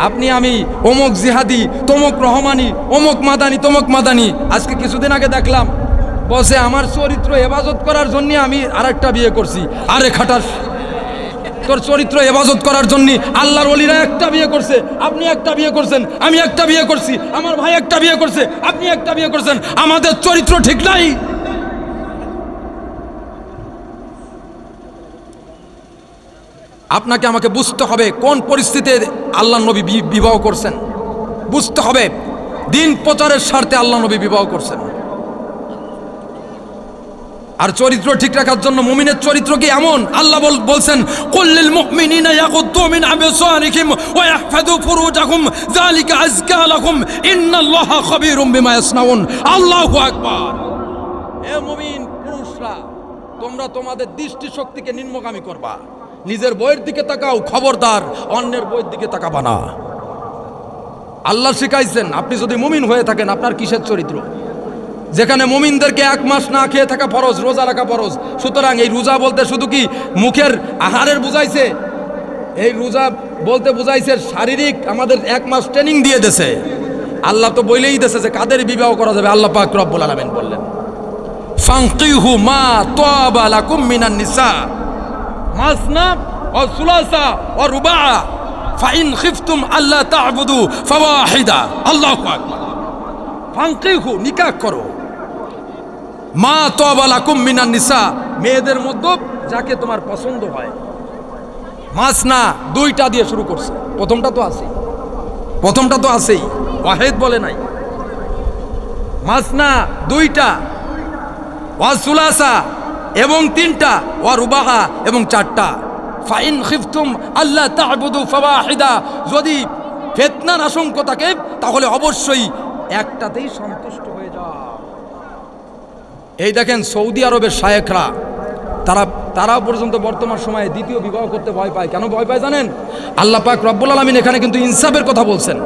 আপনি আমি অমুক জিহাদি, তমুক রহমানি, অমুক মাদানি, তমুক মাদানি। আজকে কিছুদিন আগে দেখলাম বসে আমার চরিত্র হেফাজত করার জন্য আমি আরেকটা বিয়ে করছি। আরে খাটাস, তোর চরিত্র হেফাজত করার জন্য আল্লাহর ওলিরা একটা বিয়ে করছে, আপনি একটা বিয়ে করছেন, আমি একটা বিয়ে করছি, আমার ভাই একটা বিয়ে করছে, আপনি একটা বিয়ে করছেন। আমাদের চরিত্র ঠিক নাই। আপনাকে আমাকে বুঝতে হবে কোন পরিস্থিতিতে আল্লাহ নবী বিবাহ করছেন, বুঝতে হবে। দিন প্রচারের স্বার্থে আল্লাহ নবী বিবাহ করছেন। আর চরিত্র ঠিক রাখার জন্য মুমিনের চরিত্র কি এমন? আল্লাহ বলছেন কুল্লিল মুমিনিনা ইয়াগুদ্দু মিন আবসারিহিম ওয়া ইয়াহফাযু ফুরুজাহুম যালিকা আযকা লাহুম ইন্নাল্লাহা খাবীরুম বিমা ইয়াসনাউন। আল্লাহু আকবার। হে মুমিন পুরুষরা, তোমরা তোমাদের দৃষ্টি শক্তিকে নিম্নগামী করবা। নিজের বইয়ের দিকে তাকাও, খবরদার অন্যের বইয়ের দিকে তাকাবা না। আল্লাহ শিখাইছেন আপনি যদি মুমিন হয়ে থাকেন আপনার কিসের চরিত্র? যেখানে মুমিনদেরকে 1 মাস না খেয়ে থাকা ফরজ, রোজা রাখা ফরজ। সুতরাং এই রোজা বলতে শুধু কি মুখের আহারের বুঝাইছে? এই রোজা বলতে বুঝাইছে শারীরিক আমাদের 1 মাস ট্রেনিং দিয়ে দেছে। আল্লাহ তো বলেই দেছে যে কাদের বিবাহ করা যাবে। আল্লাহ পাক রব্বুল আলামিন বললেন ফানকিহু মা তাবা লাকুম মিনান নিসা মাসনা ওয়া সুলাসা ওয়া রুবা ফাইন খিফতুম আল্লা তা'বুদু ফাওয়াহিদা। আল্লাহু আকবার। ফানকিহু, নিকাহ করো, মা তাবা লাকুম মিনান নিসা, মেয়েদের মধ্যে যাকে তোমার পছন্দ হয়। মাসনা, 2টা দিয়ে শুরু করছে, প্রথমটা তো আছেই, ওয়াহিদ বলে নাই। মাসনা 2টা, ওয়া সুলাসা এবং 3টা, ওয়া রুবাহা এবং 4টা। ফাইন খিফতুম আল্লা তা'বুদু ফাওয়াহিদা, যদি ফিতনার আশঙ্কা থাকে তাহলে অবশ্যই একটাতেই সন্তুষ্ট হয়ে যাও। এই দেখেন সৌদি আরবের শায়েখরা তারাও পর্যন্ত বর্তমান সময়ে দ্বিতীয় বিবাহ করতে ভয় পায়। কেন ভয় পায় জানেন? আল্লাহ পাক রব্বুল আলামিন এখানে কিন্তু ইনসাফের কথা বলছেন।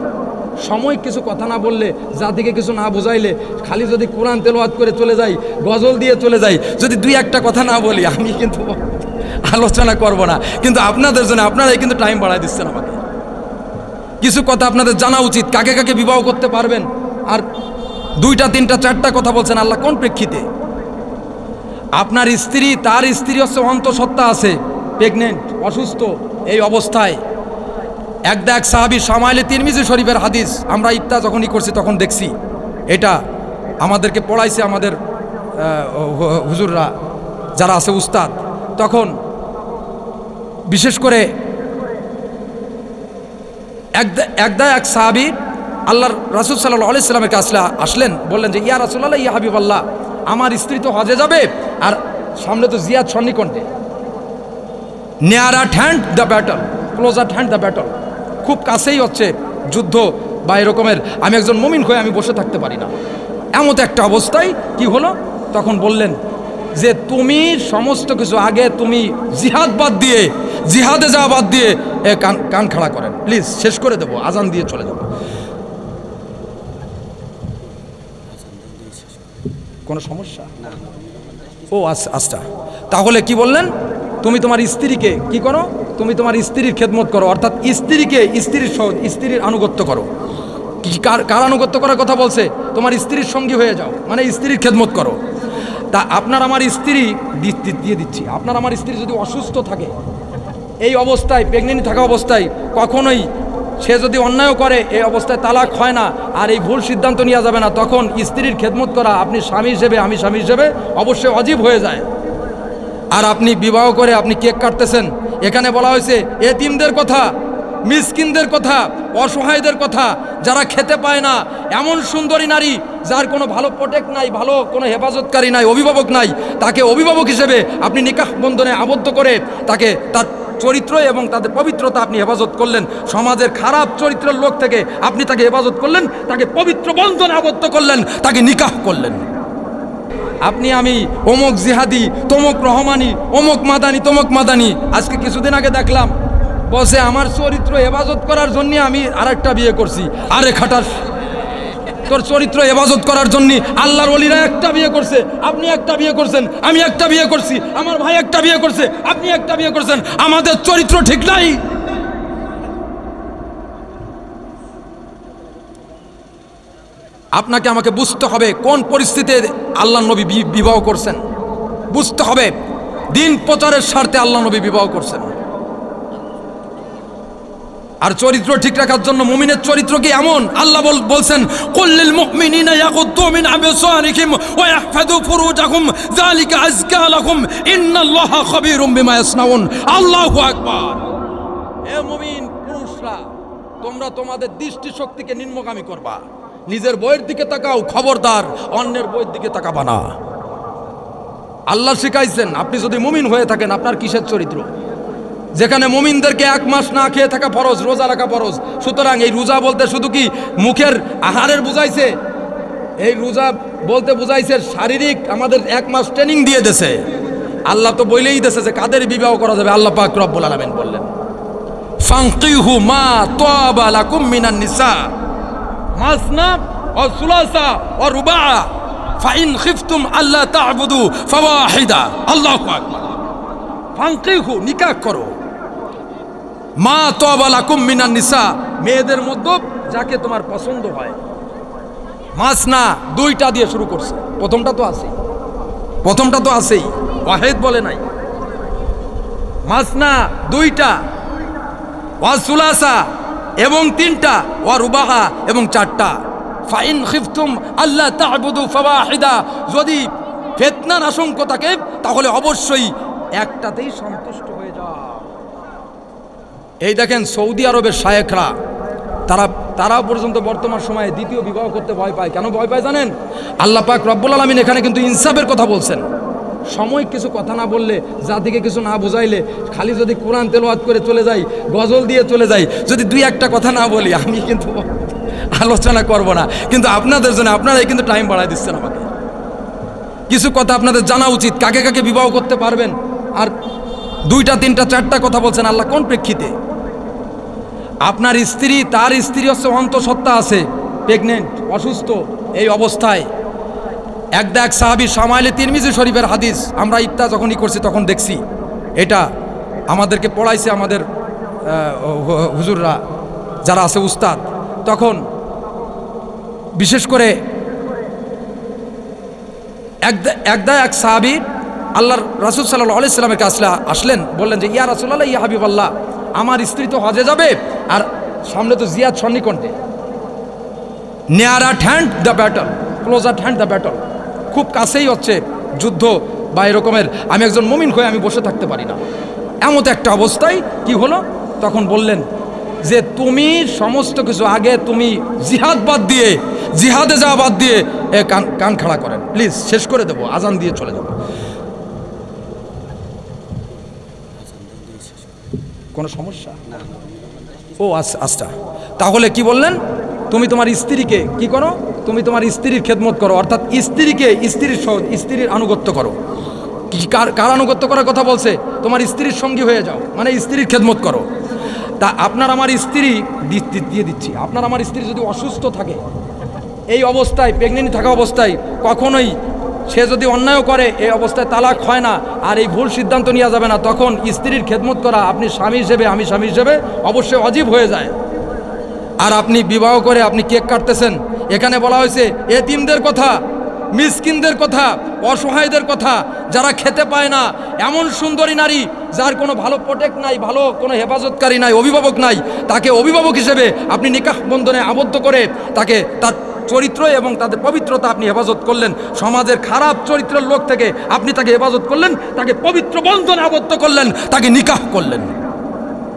সাময়িক কিছু কথা না বললে, জাতিকে কিছু না বুঝাইলে, খালি যদি কোরআন তেলাওয়াত করে চলে যাই, গজল দিয়ে চলে যাই, যদি 2-1টা কথা না বলি, আমি কিন্তু আলোচনা করব না। কিন্তু আপনাদের জন্য আপনারাই কিন্তু টাইম বাড়ায় দিচ্ছেন আমাকে। কিছু কথা আপনাদের জানা উচিত, কাকে কাকে বিবাহ করতে পারবেন। আর 2টা 3টা 4টা কথা বলছেন আল্লাহ কোন প্রেক্ষিতে? আপনার স্ত্রী, তার স্ত্রী হচ্ছে অন্তঃসত্ত্বা আছে, প্রেগনেন্ট, অসুস্থ, এই অবস্থায় এক সাহাবী শামাইলে তিরমিজি শরীফের হাদিস, আমরা ইফতা যখনই করছি তখন দেখছি, এটা আমাদেরকে পড়াইছে আমাদের হুজুররা যারা আছে উস্তাদ। তখন বিশেষ করে এক সাহাবী আল্লাহর রাসূল সাল্লাল্লাহু আলাইহি সাল্লামের কাছে আসলেন, বললেন যে ইয়া রাসূলুল্লাহ, ইয়া হাবিবাল্লাহ, আমার স্ত্রী তো হজে যাবে আর সামনে তো জিয়াদ সন্নিকণ্ঠে, near at hand the battle, close at hand the battle, খুব কাছেই হচ্ছে যুদ্ধ বা এরকমের। আমি একজন মুমিন হয়ে আমি বসে থাকতে পারি না। এমত একটা অবস্থায় কি হলো, তখন বললেন যে তুমি সমস্ত কিছু আগে তুমি জিহাদে যাওয়া বাদ দিয়ে কান খাড়া করেন প্লিজ, শেষ করে দেবো, আজান দিয়ে চলে যাবো। কোনো সমস্যা? ও আচ্ছা, তাহলে কি বললেন? তুমি তোমার স্ত্রীকে কি করো? তুমি তোমার স্ত্রীর খেদমত করো, অর্থাৎ স্ত্রীর আনুগত্য করো। কার আনুগত্য করার কথা বলছে? তোমার স্ত্রীর সঙ্গী হয়ে যাও, মানে স্ত্রীর খেদমত করো। তা আপনার আমার স্ত্রী দিয়ে দিচ্ছি, আপনার আমার স্ত্রী যদি অসুস্থ থাকে, এই অবস্থায় প্রেগনেন্ট থাকা অবস্থায় কখনোই সে যদি অন্যায় করে, এই অবস্থায় তালাক হয় না, আর এই ভুল সিদ্ধান্ত নেওয়া যাবে না। তখন স্ত্রীর খেদমত করা আপনি স্বামী হিসেবে, আমি স্বামী হিসেবে অবশ্যই ওয়াজিব হয়ে যায়। আর আপনি বিবাহ করে আপনি কেক কাটতেছেন, এখানে বলা হয়েছে এতিমদের কথা, মিসকিনদের কথা, অসহায়দের কথা, যারা খেতে পায় না, এমন সুন্দরী নারী যার কোনো ভালো প্রোটেক্ট নাই, ভালো কোনো হেফাজতকারী নাই, অভিভাবক নাই, তাকে অভিভাবক হিসেবে আপনি নিকাহ বন্ধনে আবদ্ধ করে তাকে তার চরিত্র এবং তাদের পবিত্রতা আপনি হেফাজত করলেন। সমাজের খারাপ চরিত্রের লোক থেকে আপনি তাকে হেফাজত করলেন, তাকে পবিত্র বন্ধনে আবদ্ধ করলেন, তাকে নিকাহ করলেন। আপনি আমি অমুক জিহাদি, তমুক রহমানি, অমুক মাদানি, তমুক মাদানি। আজকে কিছুদিন আগে দেখলাম বসে আমার চরিত্র হেফাজত করার জন্য আমি আরেকটা বিয়ে করছি। আরে খাটাস, তোর চরিত্র হেফাজত করার জন্য আল্লাহর ওলিরা একটা বিয়ে করছে, আপনি একটা বিয়ে করছেন, আমি একটা বিয়ে করছি, আমার ভাই একটা বিয়ে করছে, আপনি একটা বিয়ে করছেন। আমাদের চরিত্র ঠিক নাই। আপনাকে আমাকে বুঝতে হবে কোন পরিস্থিতিতে আল্লাহ নবী বিবাহ করছেন। বুঝতে হবে দিন প্রচারের স্বার্থে আল্লাহ নবী বিবাহ করছেন। আর চরিত্র ঠিক রাখার জন্য মুমিনের চরিত্র কি এমন? আল্লাহ বলছেন কুল্লিল মুমিনিনা ইয়াগুদ্দু মিন আবসারিহিম ওয়া ইয়াহফাযু ফুরুজাহুম যালিকা আযকা লাহুম ইন্নাল্লাহা খাবীরুম বিমা ইয়াসনাউন। আল্লাহু আকবার। হে মুমিন পুরুষরা, তোমরা তোমাদের দৃষ্টি শক্তিকে নিম্নগামী করবা। নিজের বইয়ের দিকে তাকাও, খবরদার অন্যের বইয়ের দিকে তাকাবা না। আল্লাহ শিখাইছেন আপনি যদি মুমিন হয়ে থাকেন আপনার কিসের চরিত্র? যেখানে মুমিনদেরকে 1 মাস না খেয়ে থাকা ফরজ, রোজা রাখা ফরজ। সুতরাং এই রোজা বলতে শুধু কি মুখের আহারের বুঝাইছে? এই রোজা বলতে বুঝাইছে শারীরিক আমাদের 1 মাস ট্রেনিং দিয়ে দেছে। আল্লাহ তো বলেই দেছে যে কাদের বিবাহ করা যাবে। আল্লাহ পাক রব্বুল আলামিন বললেন ফানকিহু মা তাবা লাকুম মিনান নিসা মাসনা ওয়া সুলাসা ওয়া রুবা ফাইন খিফতুম আল্লা তা'বুদু ফাওয়াহিদা। আল্লাহু আকবার। ফানকিহু নিকাহ করো, মা তাবা লাকুম মিনান নিসা মেয়েদের মধ্যে যাকে তোমার পছন্দ হয়। মাসনা 2টা দিয়ে শুরু করছে, প্রথমটা তো আছেই, ওয়াহিদ বলে নাই। মাসনা 2টা, ওয়া সুলাসা এবং 3টা, ওয়া রুবাহা এবং 4টা। ফাইন খিফতুম আল্লাহ তা'বুদু ফাওয়াহিদা, যদি ফিতনার আশঙ্কা থাকে তাহলে অবশ্যই একটাতেই সন্তুষ্ট হয়ে যাও। এই দেখেন সৌদি আরবের শায়েখরা তারা পর্যন্ত বর্তমান সময়ে দ্বিতীয় বিবাহ করতে ভয় পায়। কেন ভয় পায় জানেন? আল্লাহ পাক রব্বুল আলামিন এখানে কিন্তু ইনসাফের কথা বলছেন। সাময়িক কিছু কথা না বললে, জাতিকে কিছু না বুঝাইলে, খালি যদি কোরআন তেলাওয়াত করে চলে যাই, গজল দিয়ে চলে যাই, যদি 2-1টা কথা না বলি, আমি কিন্তু আলোচনা করব না। কিন্তু আপনাদের জন্য আপনারাই কিন্তু টাইম বাড়াই দিচ্ছেন আমাকে। কিছু কথা আপনাদের জানা উচিত, কাকে কাকে বিবাহ করতে পারবেন। আর 2টা 3টা 4টা কথা বলছেন আল্লাহ কোন প্রেক্ষিতে? আপনার স্ত্রী, তার স্ত্রী হচ্ছে অন্তঃসত্ত্বা আছে, প্রেগনেন্ট, অসুস্থ, এই অবস্থায় এক সাহাবী শামাইলে তিরমিজি শরীফের হাদিস, আমরা ইফতা যখনই করছি তখন দেখছি, এটা আমাদেরকে পড়াইছে আমাদের হুজুররা যারা আছে উস্তাদ। তখন বিশেষ করে এক সাহাবী আল্লাহর রাসূল সাল্লাল্লাহু আলাইহি সাল্লামের কাছে আসলেন, বললেন যে ইয়া রাসূলুল্লাহ, ইয়া হাবিবাল্লাহ, আমার স্ত্রী তো হজে যাবে আর সামনে তো জিহাদ সন্নিকটে, near at hand the battle, close at hand the battle, খুব কাছেই হচ্ছে যুদ্ধ বা এরকমের, আমি একজন মুমিন হয়ে আমি বসে থাকতে পারি না। এমন একটা অবস্থায় কি হলো, তখন বললেন যে তুমি সমস্ত কিছু আগে তুমি জিহাদ বাদ দিয়ে, জিহাদে যাওয়া বাদ দিয়ে কান খাড়া করেন প্লিজ, শেষ করে দেবো, আজান দিয়ে চলে যাব। কোনো সমস্যা? ও আচ্ছা, তাহলে কি বললেন? তুমি তোমার স্ত্রীকে কি করো? তুমি তোমার স্ত্রীর খেদমত করো, অর্থাৎ স্ত্রীর আনুগত্য করো। কার আনুগত্য করার কথা বলছে? তোমার স্ত্রীর সঙ্গী হয়ে যাও, মানে স্ত্রীর খেদমত করো। তা আপনার আমার স্ত্রী দিয়ে দিচ্ছি, আপনার আমার স্ত্রী যদি অসুস্থ থাকে, এই অবস্থায় প্রেগনেন্ট থাকা অবস্থায় কখনোই সে যদি অন্যায় করে, এই অবস্থায় তালাক হয় না, আর এই ভুল সিদ্ধান্ত নেওয়া যাবে না। তখন স্ত্রীর খেদমত করা আপনি স্বামী হিসেবে, আমি স্বামী হিসেবে অবশ্যই ওয়াজিব হয়ে যায়। আর আপনি বিবাহ করে আপনি কেক কাটতেছেন, এখানে বলা হয়েছে এতিমদের কথা, মিসকিনদের কথা, অসহায়দের কথা, যারা খেতে পায় না, এমন সুন্দরী নারী যার কোনো ভালো প্রোটেক্ট নাই, ভালো কোনো হেফাজতকারী নাই, অভিভাবক নাই, তাকে অভিভাবক হিসেবে আপনি নিকাহ বন্ধনে আবদ্ধ করে তাকে তার চরিত্র এবং তাদের পবিত্রতা আপনি হেফাজত করলেন। সমাজের খারাপ চরিত্রের লোক থেকে আপনি তাকে হেফাজত করলেন, তাকে পবিত্র বন্ধনে আবদ্ধ করলেন, তাকে নিকাহ করলেন।